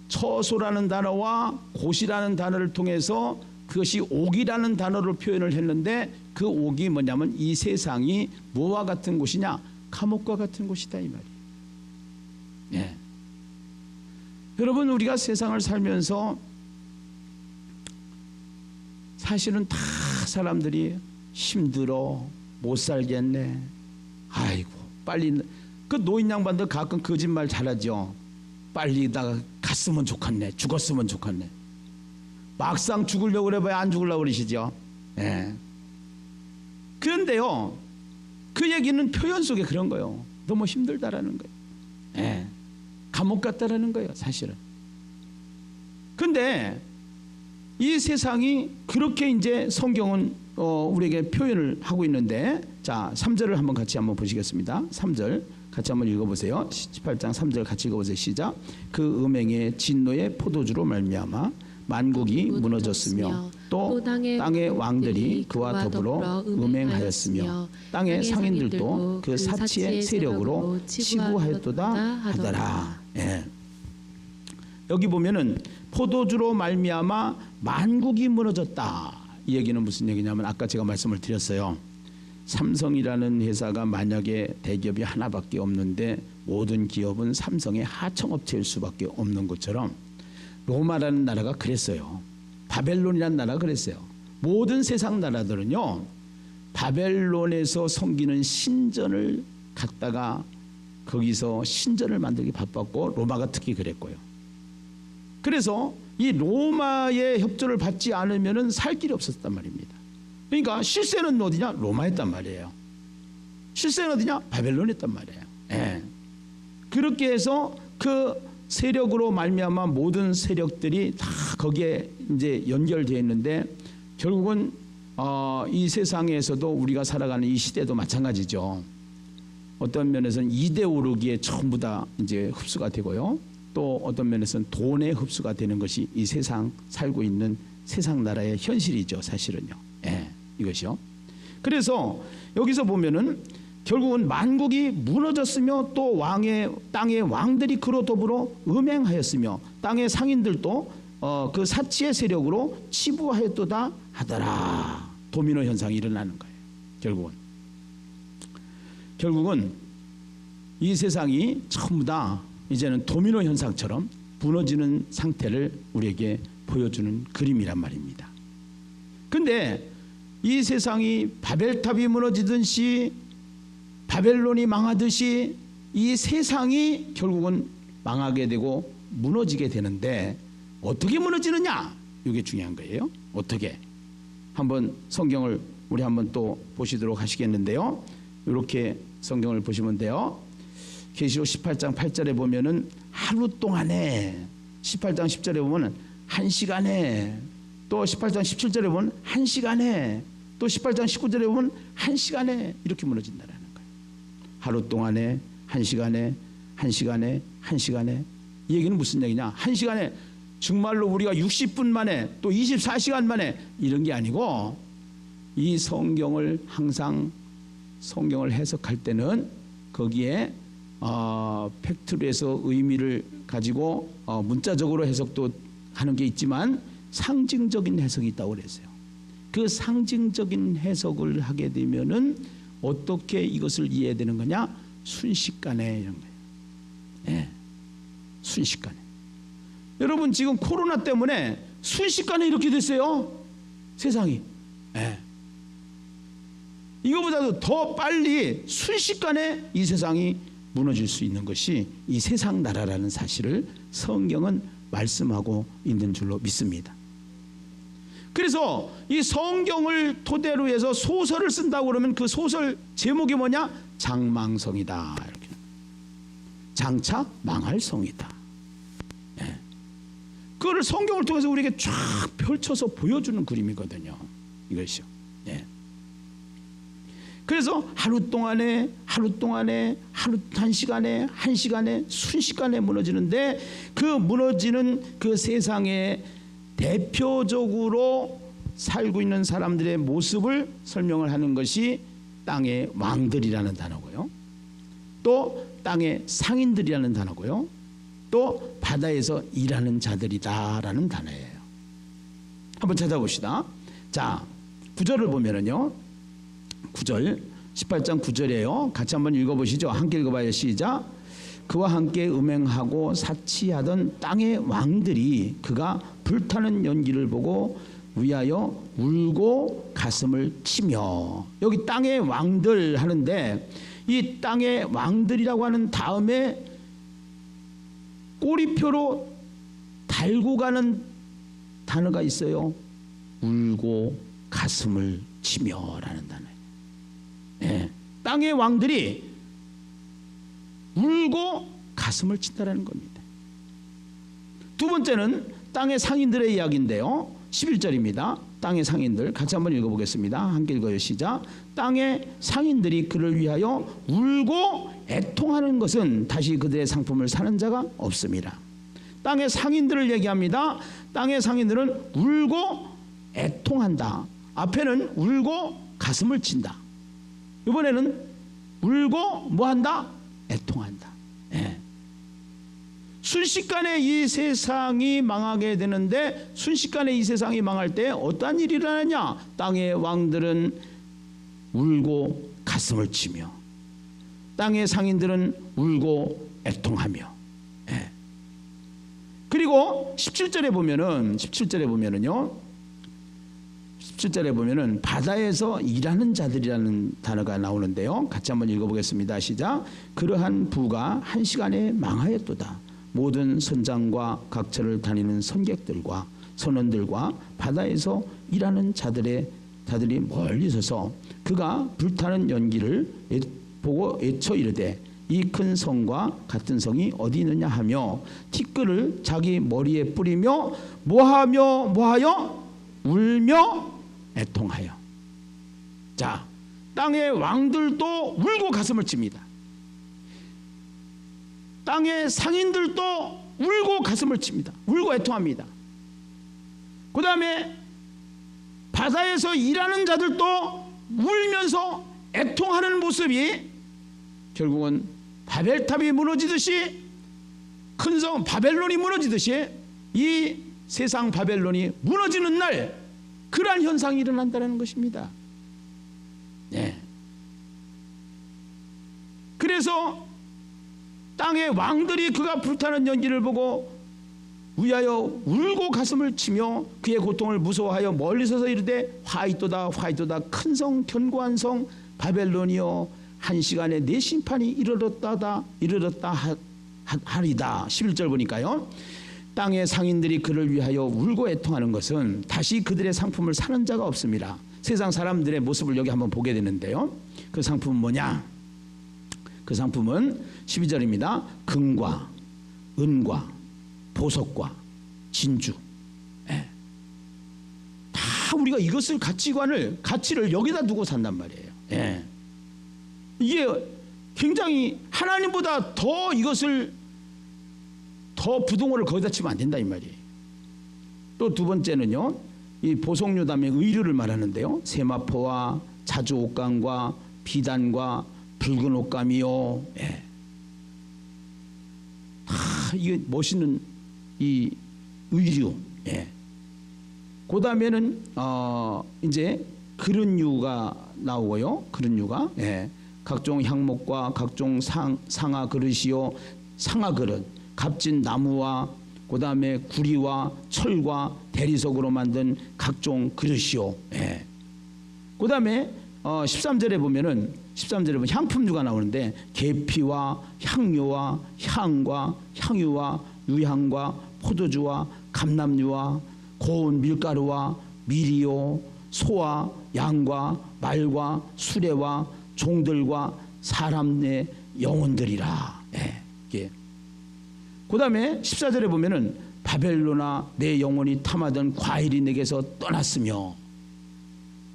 처소라는 단어와 곳이라는 단어를 통해서 그것이 옥이라는 단어로 표현을 했는데, 그 옥이 뭐냐면 이 세상이 뭐와 같은 곳이냐? 감옥과 같은 곳이다 이 말이에요. 예. 여러분, 우리가 세상을 살면서 사실은 다 사람들이 힘들어, 못 살겠네, 아이고 빨리, 그 노인 양반들 가끔 거짓말 잘하죠. 빨리 다 갔으면 좋겠네, 죽었으면 좋겠네. 막상 죽으려고 그래봐야 안 죽으려고 그러시죠. 예. 그런데요, 그 얘기는 표현 속에 그런 거예요. 너무 힘들다라는 거예요. 예. 감옥 같다라는 거예요, 사실은. 근데 이 세상이 그렇게 이제 성경은 우리에게 표현을 하고 있는데, 자 3절을 한번 같이 한번 보시겠습니다. 3절 같이 한번 읽어보세요. 18장 3절 같이 읽어보세요. 시작. 그 음행의 진노의 포도주로 말미암아 만국이 무너졌으며 또 땅의 왕들이 그와 더불어 음행하였으며 땅의 상인들도 그 사치의 세력으로 치부하였도다 하더라. 예. 여기 보면은 포도주로 말미암아 만국이 무너졌다. 이 얘기는 무슨 얘기냐면, 아까 제가 말씀을 드렸어요. 삼성이라는 회사가 만약에 대기업이 하나밖에 없는데 모든 기업은 삼성의 하청업체일 수밖에 없는 것처럼, 로마라는 나라가 그랬어요. 바벨론이라는 나라가 그랬어요. 모든 세상 나라들은요, 바벨론에서 섬기는 신전을 갖다가 거기서 신전을 만들기 바빴고, 로마가 특히 그랬고요. 그래서 이 로마의 협조를 받지 않으면 살 길이 없었단 말입니다. 그러니까 실세는 어디냐? 로마였단 말이에요. 실세는 어디냐? 바벨론이었단 말이에요. 예. 그렇게 해서 그 세력으로 말미암아 모든 세력들이 다 거기에 이제 연결되어 있는데, 결국은 이 세상에서도 우리가 살아가는 이 시대도 마찬가지죠. 어떤 면에서는 이데올로기에 전부 다 이제 흡수가 되고요. 또 어떤 면에서는 돈에 흡수가 되는 것이 이 세상 살고 있는 세상 나라의 현실이죠, 사실은요. 예, 이것이요. 그래서 여기서 보면은 결국은 만국이 무너졌으며 또 땅의 왕들이 그로 더불어 음행하였으며 땅의 상인들도 그 사치의 세력으로 치부하였도다 하더라. 도미노 현상이 일어나는 거예요. 결국은 이 세상이 전부 다 이제는 도미노 현상처럼 무너지는 상태를 우리에게 보여주는 그림이란 말입니다. 근데 이 세상이 바벨탑이 무너지듯이, 바벨론이 망하듯이 이 세상이 결국은 망하게 되고 무너지게 되는데, 어떻게 무너지느냐? 이게 중요한 거예요. 어떻게? 한번 성경을 우리 한번 또 보시도록 하시겠는데요. 이렇게 성경을 보시면 돼요. 계시록 18장 8절에 보면은 하루 동안에, 18장 10절에 보면은 1시간에, 또 18장 17절에 보면 1시간에, 또 18장 19절에 보면 1시간에 이렇게 무너진다라는 거예요. 하루 동안에, 1시간에, 1시간에, 1시간에. 이 얘기는 무슨 얘기냐? 1시간에 정말로 우리가 60분 만에, 또 24시간 만에 이런 게 아니고, 이 성경을 항상 성경을 해석할 때는 거기에 팩트로 해서 의미를 가지고 문자적으로 해석도 하는 게 있지만 상징적인 해석이 있다고 그랬어요. 그 상징적인 해석을 하게 되면은 어떻게 이것을 이해되는 거냐? 순식간에 이런 거예요. 네. 순식간에. 여러분, 지금 코로나 때문에 순식간에 이렇게 됐어요. 세상이. 네. 이거보다도 더 빨리 순식간에 이 세상이 무너질 수 있는 것이 이 세상 나라라는 사실을 성경은 말씀하고 있는 줄로 믿습니다. 그래서 이 성경을 토대로 해서 소설을 쓴다고 그러면 그 소설 제목이 뭐냐? 장망성이다. 이렇게. 장차 망할 성이다. 네. 그거를 성경을 통해서 우리에게 쫙 펼쳐서 보여주는 그림이거든요. 이것이요. 네. 그래서 하루 동안에, 하루 1시간에, 1시간에, 순식간에 무너지는데, 그 무너지는 그 세상의 대표적으로 살고 있는 사람들의 모습을 설명을 하는 것이 땅의 왕들이라는 단어고요. 또 땅의 상인들이라는 단어고요. 또 바다에서 일하는 자들이다라는 단어예요. 한번 찾아봅시다. 자, 9절을 보면은요. 9절 18장 9절이에요. 같이 한번 읽어보시죠. 함께 읽어봐요. 시작. 그와 함께 음행하고 사치하던 땅의 왕들이 그가 불타는 연기를 보고 위하여 울고 가슴을 치며. 여기 땅의 왕들 하는데 이 땅의 왕들이라고 하는 다음에 꼬리표로 달고 가는 단어가 있어요. 울고 가슴을 치며라는 단어예요. 네. 땅의 왕들이 울고 가슴을 친다라는 겁니다. 두 번째는 땅의 상인들의 이야기인데요. 11절입니다. 땅의 상인들 같이 한번 읽어보겠습니다. 함께 읽어요. 시작. 땅의 상인들이 그를 위하여 울고 애통하는 것은 다시 그들의 상품을 사는 자가 없습니다. 땅의 상인들을 얘기합니다. 땅의 상인들은 울고 애통한다. 앞에는 울고 가슴을 친다. 이번에는 울고 뭐한다? 애통한다. 예. 순식간에 이 세상이 망하게 되는데 순식간에 이 세상이 망할 때 어떠한 일이 일어나냐? 땅의 왕들은 울고 가슴을 치며 땅의 상인들은 울고 애통하며. 예. 그리고 17절에 보면은 바다에서 일하는 자들이라는 단어가 나오는데요. 같이 한번 읽어보겠습니다. 시작. 그러한 부가 한 시간에 망하였도다. 모든 선장과 각처를 다니는 선객들과 선원들과 바다에서 일하는 자들이 멀리 서서 그가 불타는 연기를 보고 애쳐 이르되 이 큰 성과 같은 성이 어디 있느냐 하며 티끌을 자기 머리에 뿌리며 뭐하여 울며 애통하여. 자, 땅의 왕들도 울고 가슴을 칩니다. 땅의 상인들도 울고 가슴을 칩니다. 울고 애통합니다. 그 다음에 바다에서 일하는 자들도 울면서 애통하는 모습이 결국은 바벨탑이 무너지듯이 큰 성 바벨론이 무너지듯이 이 세상 바벨론이 무너지는 날 그러한 현상이 일어난다는 것입니다. 네. 그래서 땅의 왕들이 그가 불타는 연기를 보고 위하여 울고 가슴을 치며 그의 고통을 무서워하여 멀리 서서 이르되 화이토다 화이토다 큰 성 견고한 성 바벨론이여 한 시간에 내 심판이 이르렀다 하리다. 11절 보니까요. 땅의 상인들이 그를 위하여 울고 애통하는 것은 다시 그들의 상품을 사는 자가 없습니다. 세상 사람들의 모습을 여기 한번 보게 되는데요. 그 상품은 뭐냐? 그 상품은 12절입니다. 금과 은과 보석과 진주. 예. 다 우리가 이것을 가치를 여기다 두고 산단 말이에요. 예. 이게 굉장히 하나님보다 더 이것을 더 부동어를 거기다 치면 안 된다 이 말이에요. 또 두 번째는요. 이 보석류 다음에 의류를 말하는데요. 세마포와 자주 옷감과 비단과 붉은 옷감이요. 예. 이게 멋있는 이 의류. 예. 그 다음에는 이제 그릇류가 나오고요. 그릇류가 예. 각종 향목과 각종 상아 그릇이요. 상아 그릇, 값진 나무와 그 다음에 구리와 철과 대리석으로 만든 각종 그릇이요. 예. 그 다음에 13절에 보면 향품류가 나오는데 계피와 향료와 향과 향유와 유향과 포도주와 감람류와 고운 밀가루와 밀이요 소와 양과 말과 수레와 종들과 사람의 영혼들이라. 예. 그 다음에 14절에 보면은 바벨론아 내 영혼이 탐하던 과일이 내게서 떠났으며.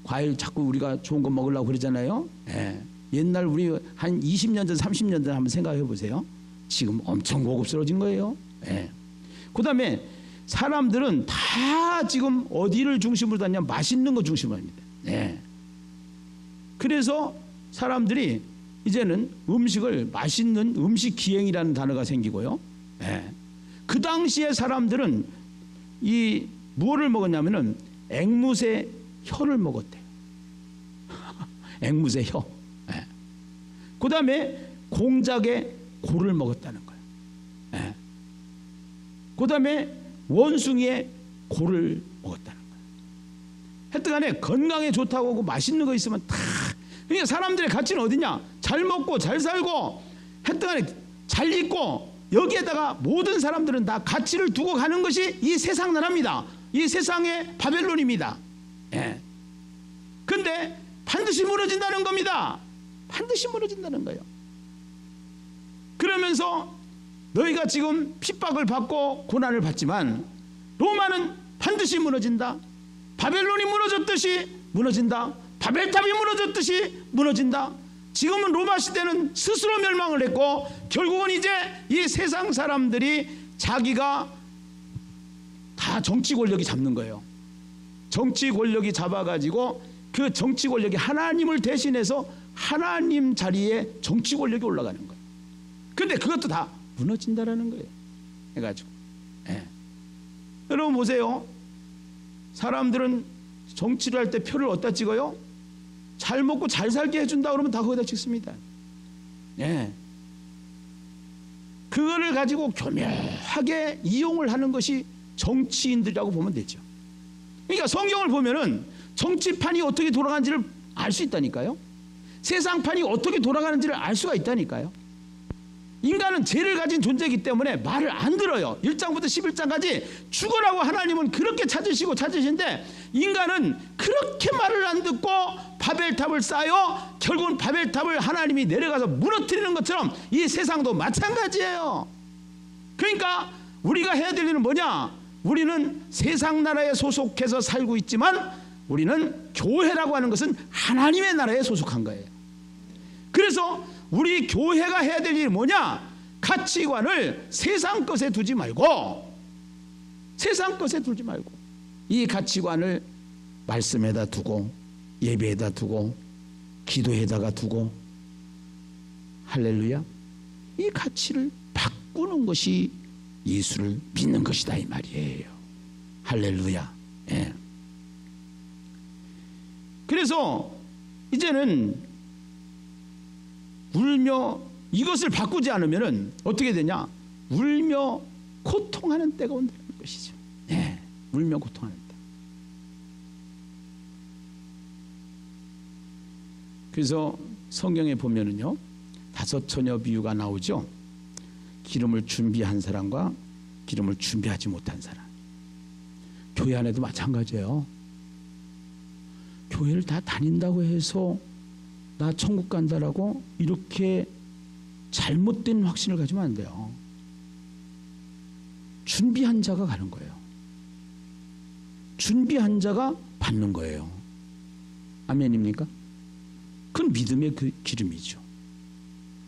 과일 자꾸 우리가 좋은 거 먹으려고 그러잖아요. 예. 옛날 우리 한 20년 전 30년 전 한번 생각해 보세요. 지금 엄청 고급스러워진 거예요. 예. 그 다음에 사람들은 다 지금 어디를 중심으로 하냐? 맛있는 거 중심으로 합니다. 네. 그래서 사람들이 이제는 음식을 맛있는 음식 기행이라는 단어가 생기고요. 네. 그 당시에 사람들은 이 무엇을 먹었냐면은 앵무새 혀를 먹었대요. 앵무새 혀. 네. 그 다음에 공작의 골을 먹었다는 거예요. 네. 그 다음에 원숭이의 골을 먹었다는 거예요. 하여튼간에 건강에 좋다고 하고 맛있는 거 있으면 다. 그러니까 사람들의 가치는 어디냐? 잘 먹고 잘 살고 하여튼간에 잘 입고 여기에다가 모든 사람들은 다 가치를 두고 가는 것이 이 세상 나라입니다. 이 세상의 바벨론입니다. 예. 근데 반드시 무너진다는 겁니다. 반드시 무너진다는 거예요. 그러면서 너희가 지금 핍박을 받고 고난을 받지만 로마는 반드시 무너진다. 바벨론이 무너졌듯이 무너진다. 바벨탑이 무너졌듯이 무너진다. 지금은 로마 시대는 스스로 멸망을 했고 결국은 이제 이 세상 사람들이 자기가 다 정치 권력이 잡는 거예요. 정치 권력이 잡아가지고 그 정치 권력이 하나님을 대신해서 하나님 자리에 정치 권력이 올라가는 거예요. 근데 그것도 다 무너진다라는 거예요. 해가지고 예. 여러분 보세요. 사람들은 정치를 할 때 표를 어디다 찍어요? 잘 먹고 잘 살게 해준다 그러면 다 거기다 찍습니다. 예. 그거를 가지고 교묘하게 이용을 하는 것이 정치인들이라고 보면 되죠. 그러니까 성경을 보면은 정치판이 어떻게 돌아가는지를 알 수 있다니까요. 세상판이 어떻게 돌아가는지를 알 수가 있다니까요. 인간은 죄를 가진 존재이기 때문에 말을 안 들어요. 1장부터 11장까지 죽으라고 하나님은 그렇게 찾으신데 인간은 그렇게 말을 안 듣고 바벨탑을 쌓여 결국은 바벨탑을 하나님이 내려가서 무너뜨리는 것처럼 이 세상도 마찬가지예요. 그러니까 우리가 해야 될 일은 뭐냐? 우리는 세상 나라에 소속해서 살고 있지만 우리는 교회라고 하는 것은 하나님의 나라에 소속한 거예요. 그래서 우리 교회가 해야 될 일이 뭐냐? 가치관을 세상 것에 두지 말고 이 가치관을 말씀에다 두고 예배에다 두고 기도에다가 두고 할렐루야, 이 가치를 바꾸는 것이 예수를 믿는 것이다 이 말이에요. 할렐루야. 예. 그래서 이제는 울며 이것을 바꾸지 않으면 어떻게 되냐? 울며 고통하는 때가 온다는 것이죠. 네, 울며 고통하는 때. 그래서 성경에 보면은요 5 처녀 비유가 나오죠. 기름을 준비한 사람과 기름을 준비하지 못한 사람. 교회 안에도 마찬가지예요. 교회를 다 다닌다고 해서 나 천국 간다라고 이렇게 잘못된 확신을 가지면 안 돼요. 준비한 자가 가는 거예요. 준비한 자가 받는 거예요. 아멘입니까? 그건 믿음의 그 기름이죠.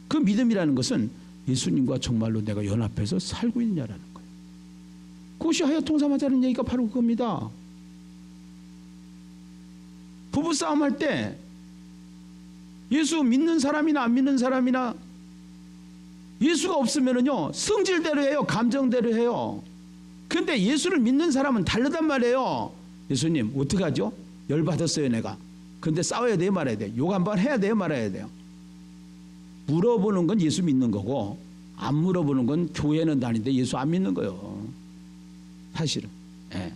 그 믿음이라는 것은 예수님과 정말로 내가 연합해서 살고 있느냐라는 거예요. 그것이 하여 통삼하자는 얘기가 바로 그겁니다. 부부싸움 할 때 예수 믿는 사람이나 안 믿는 사람이나 예수가 없으면은요 성질대로 해요. 감정대로 해요. 근데 예수를 믿는 사람은 다르단 말이에요. 예수님 어떡하죠? 열받았어요 내가. 근데 싸워야 돼요 말아야 돼요? 욕 한 번 해야 돼요 말아야 돼요? 물어보는 건 예수 믿는 거고 안 물어보는 건 교회는 다니는데 예수 안 믿는 거예요. 사실은. 예.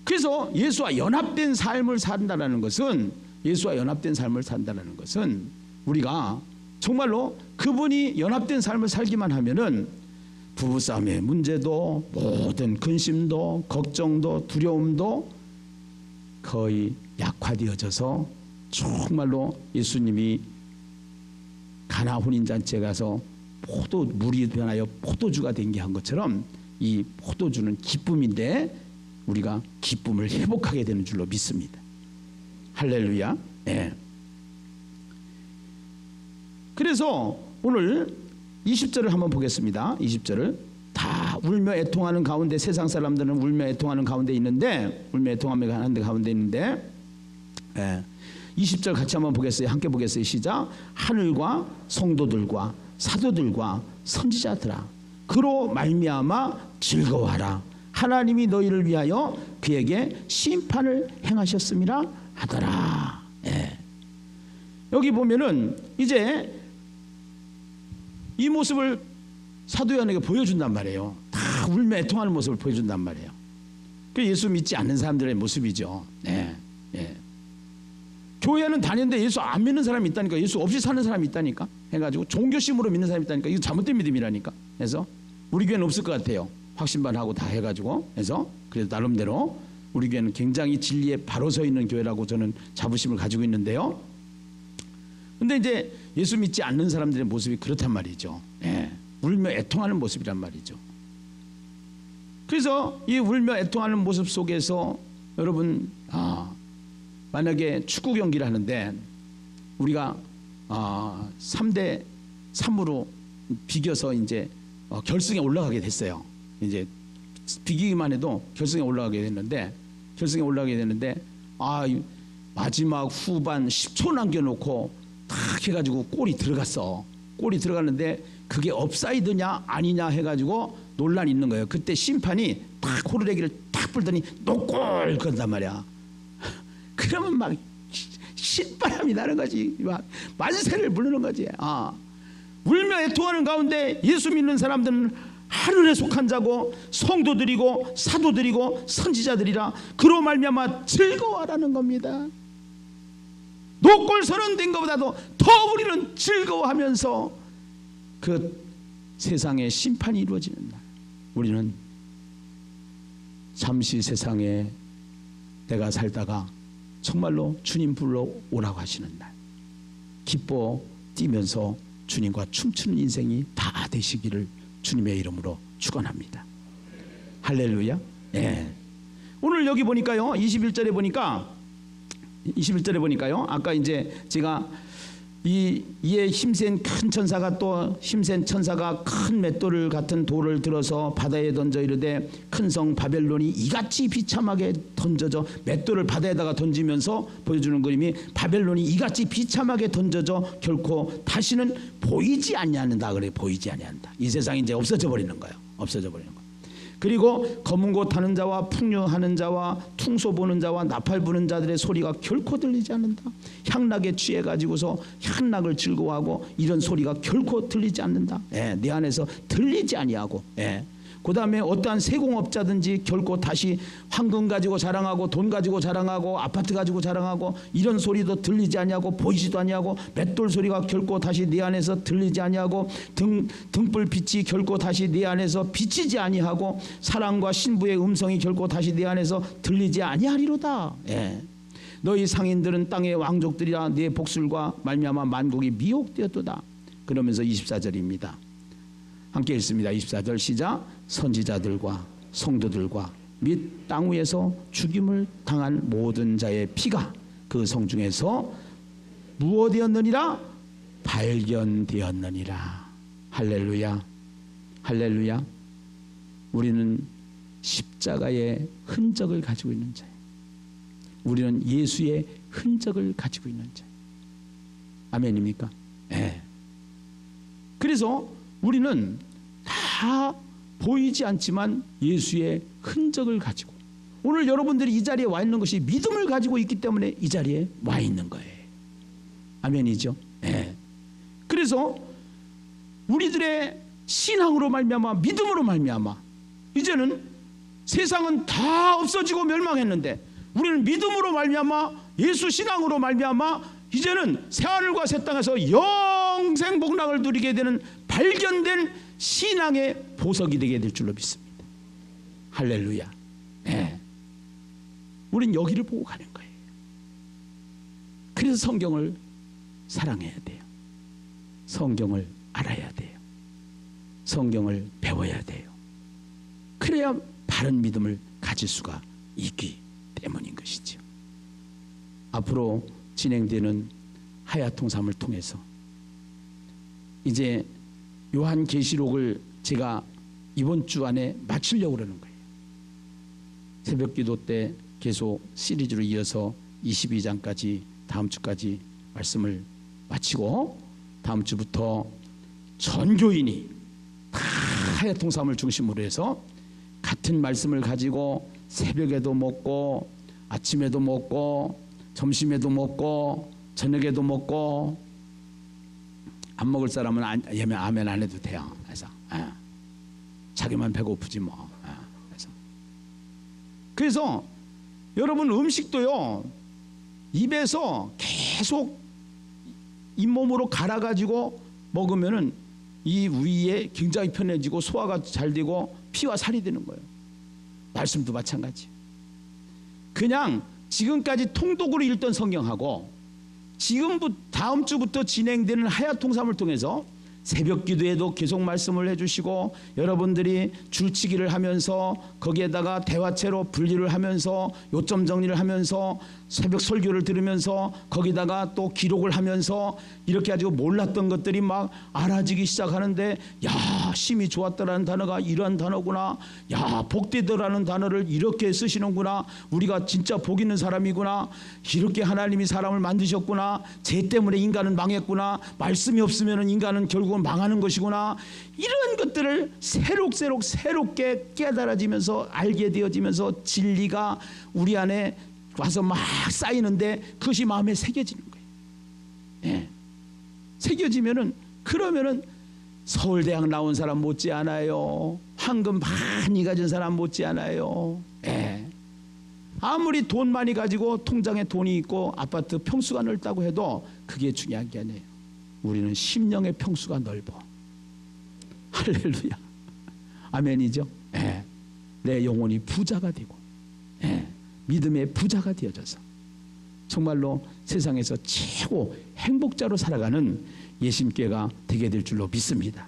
그래서 예수와 연합된 삶을 산다는 것은 우리가 정말로 그분이 연합된 삶을 살기만 하면은 부부싸움의 문제도 모든 근심도 걱정도 두려움도 거의 약화되어져서 정말로 예수님이 가나 혼인잔치에 가서 물이 변하여 포도주가 된 게 한 것처럼 이 포도주는 기쁨인데 우리가 기쁨을 회복하게 되는 줄로 믿습니다. 할렐루야. 네. 그래서 오늘 20절을 한번 보겠습니다. 20절을 다 다 울며 애통하는 가운데, 세상 사람들은 울며 애통하는 가운데 있는데, 울며 애통하는 가운데 있는데, 20절 같이 한번 보겠어요. 함께 보겠어요. 시작. 하늘과 성도들과 사도들과 선지자들아, 그로 말미암아 즐거워하라. 하나님이 너희를 위하여 그에게 심판을 행하셨음이라 하더라. 여기 보면은 이제 이 모습을 사도 요한에게 보여준단 말이에요. 다 울며 애통하는 모습을 보여준단 말이에요. 그 예수 믿지 않는 사람들의 모습이죠. 교회는 다녔는데 예수 안 믿는 사람이 있다니까, 예수 없이 사는 사람이 있다니까 해가지고 종교심으로 믿는 사람이 있다니까. 이거 잘못된 믿음이라니까. 그래서 우리 교회는 없을 것 같아요. 확신반 하고 다 해가지고. 그래서 그래도 나름대로 우리 교회는 굉장히 진리에 바로 서 있는 교회라고 저는 자부심을 가지고 있는데요. 근데 이제 예수 믿지 않는 사람들의 모습이 그렇단 말이죠. 울며 애통하는 모습이란 말이죠. 그래서 이 울며 애통하는 모습 속에서 여러분, 만약에 축구 경기를 하는데 우리가 3대 3으로 비겨서 이제 결승에 올라가게 됐어요. 이제 비기기만 해도 결승에 올라가게 됐는데, 마지막 후반 10초 남겨놓고 탁 해가지고 골이 들어갔어. 골이 들어갔는데 그게 업사이드냐 아니냐 해가지고 논란이 있는 거예요. 그때 심판이 딱 호루라기를 딱 불더니 노골 그런단 말이야. 그러면 막 신바람이 나는 거지. 막 만세를 부르는 거지. 울며 애통하는 가운데 예수 믿는 사람들은 하늘에 속한 자고 성도들이고 사도들이고 선지자들이라 그로 말미암아 즐거워하라는 겁니다. 노골 선언된 것보다도 더 우리는 즐거워하면서 그 세상의 심판이 이루어지는 날, 우리는 잠시 세상에 내가 살다가 정말로 주님 불러 오라고 하시는 날, 기뻐 뛰면서 주님과 춤추는 인생이 다 되시기를 주님의 이름으로 축원합니다. 할렐루야. 오늘 여기 보니까요, 21절에 보니까요, 아까 이제 제가 이에 힘센 큰 천사가, 또 힘센 천사가 큰 맷돌을 같은 돌을 들어서 바다에 던져 이르되 큰 성 바벨론이 이같이 비참하게 던져져, 맷돌을 바다에다가 던지면서 보여주는 그림이 바벨론이 이같이 비참하게 던져져 결코 다시는 보이지 아니한다. 그래, 보이지 아니한다. 이 세상이 이제 없어져 버리는 거예요. 없어져 버리는 거예요. 그리고 검은 곳 타는 자와 풍류하는 자와 퉁소 보는 자와 나팔 부는 자들의 소리가 결코 들리지 않는다. 향락에 취해 가지고서 향락을 즐거워하고 이런 소리가 결코 들리지 않는다. 내 안에서 들리지 아니하고. 그 다음에 어떠한 세공업자든지 결코 다시 황금 가지고 자랑하고 돈 가지고 자랑하고 아파트 가지고 자랑하고 이런 소리도 들리지 아니하고 보이지도 아니하고 맷돌 소리가 결코 다시 네 안에서 들리지 아니하고 등불 빛이 결코 다시 네 안에서 비치지 아니하고 사랑과 신부의 음성이 결코 다시 네 안에서 들리지 아니하리로다. 너희 상인들은 땅의 왕족들이라 네 복술과 말미암아 만국이 미혹되었도다. 그러면서 24절입니다. 함께 읽습니다. 24절 시작. 선지자들과 성도들과 및 땅 위에서 죽임을 당한 모든 자의 피가 그 성 중에서 무엇되었느니라? 발견되었느니라. 할렐루야. 할렐루야. 우리는 십자가의 흔적을 가지고 있는 자예요. 우리는 예수의 흔적을 가지고 있는 자예요. 아멘입니까? 그래서 우리는 다 보이지 않지만 예수의 흔적을 가지고, 오늘 여러분들이 이 자리에 와 있는 것이 믿음을 가지고 있기 때문에 이 자리에 와 있는 거예요. 아멘이죠? 그래서 우리들의 신앙으로 말미암아, 믿음으로 말미암아, 이제는 세상은 다 없어지고 멸망했는데 우리는 믿음으로 말미암아, 예수 신앙으로 말미암아 이제는 새하늘과 새 땅에서 영생 복락을 누리게 되는 발견된 신앙의 보석이 되게 될 줄로 믿습니다. 할렐루야. 우린 여기를 보고 가는 거예요. 그래서 성경을 사랑해야 돼요. 성경을 알아야 돼요. 성경을 배워야 돼요. 그래야 바른 믿음을 가질 수가 있기 때문인 것이죠. 앞으로 진행되는 하야통삼을 통해서 이제 요한계시록을 제가 이번 주 안에 마치려고 그러는 거예요. 새벽기도 때 계속 시리즈로 이어서 22장까지 다음 주까지 말씀을 마치고 다음 주부터 전 교인이 다 하야통삼을 중심으로 해서 같은 말씀을 가지고 새벽에도 먹고 아침에도 먹고 점심에도 먹고 저녁에도 먹고 안 먹을 사람은 아멘 안 해도 돼요. 그래서 자기만 배고프지 뭐. 그래서 여러분 음식도요 입에서 계속 잇몸으로 갈아가지고 먹으면은 이 위에 굉장히 편해지고 소화가 잘 되고 피와 살이 되는 거예요. 말씀도 마찬가지. 그냥 지금까지 통독으로 읽던 성경하고 지금부터 다음 주부터 진행되는 하야통삼을 통해서 새벽 기도에도 계속 말씀을 해주시고 여러분들이 줄치기를 하면서 거기에다가 대화체로 분리를 하면서 요점 정리를 하면서 새벽 설교를 들으면서 거기다가 또 기록을 하면서 이렇게 가지고 몰랐던 것들이 막 알아지기 시작하는데 야 심히 좋았다라는 단어가 이러한 단어구나, 야 복되더라는 단어를 이렇게 쓰시는구나, 우리가 진짜 복 있는 사람이구나, 이렇게 하나님이 사람을 만드셨구나, 죄 때문에 인간은 망했구나, 말씀이 없으면 인간은 결국은 망하는 것이구나, 이런 것들을 새롭게 깨달아지면서 알게 되어지면서 진리가 우리 안에 와서 막 쌓이는데 그것이 마음에 새겨지는 거예요. 예. 새겨지면은 그러면은 서울대학 나온 사람 못지 않아요. 황금 많이 가진 사람 못지 않아요. 예. 아무리 돈 많이 가지고 통장에 돈이 있고 아파트 평수가 넓다고 해도 그게 중요한 게 아니에요. 우리는 심령의 평수가 넓어. 할렐루야. 아멘이죠. 예. 내 영혼이 부자가 되고, 예. 믿음의 부자가 되어져서 정말로 세상에서 최고 행복자로 살아가는 예심교회가 되게 될 줄로 믿습니다.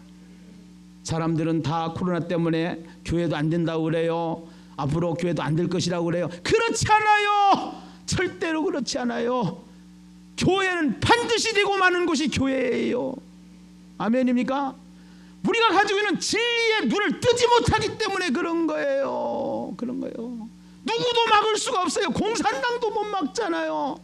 사람들은 다 코로나 때문에 교회도 안 된다고 그래요. 앞으로 교회도 안 될 것이라고 그래요. 그렇지 않아요. 절대로 그렇지 않아요. 교회는 반드시 되고 마는 곳이 교회예요. 아멘입니까? 우리가 가지고 있는 진리의 눈을 뜨지 못하기 때문에 그런 거예요. 그런 거예요. 누구도 막을 수가 없어요. 공산당도 못 막잖아요.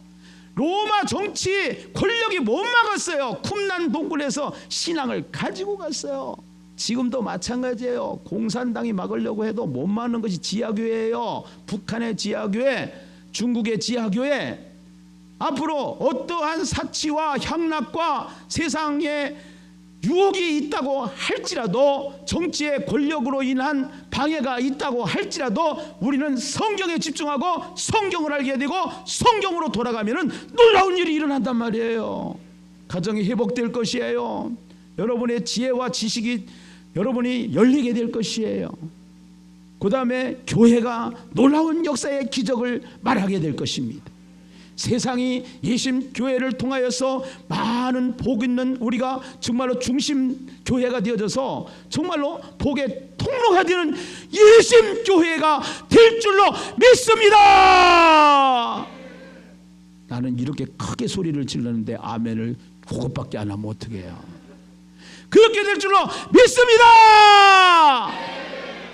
로마 정치 권력이 못 막았어요. 쿰난 동굴에서 신앙을 가지고 갔어요. 지금도 마찬가지예요. 공산당이 막으려고 해도 못 막는 것이 지하교회예요. 북한의 지하교회, 중국의 지하교회. 앞으로 어떠한 사치와 향락과 세상에 유혹이 있다고 할지라도, 정치의 권력으로 인한 방해가 있다고 할지라도 우리는 성경에 집중하고 성경을 알게 되고 성경으로 돌아가면 놀라운 일이 일어난단 말이에요. 가정이 회복될 것이에요. 여러분의 지혜와 지식이 여러분이 열리게 될 것이에요. 그 다음에 교회가 놀라운 역사의 기적을 말하게 될 것입니다. 세상이 예심교회를 통하여서 많은 복 있는 우리가 정말로 중심교회가 되어져서 정말로 복의 통로가 되는 예심교회가 될 줄로 믿습니다. 나는 이렇게 크게 소리를 질렀는데 아멘을 그것밖에 안 하면 어떻게 해요? 그렇게 될 줄로 믿습니다.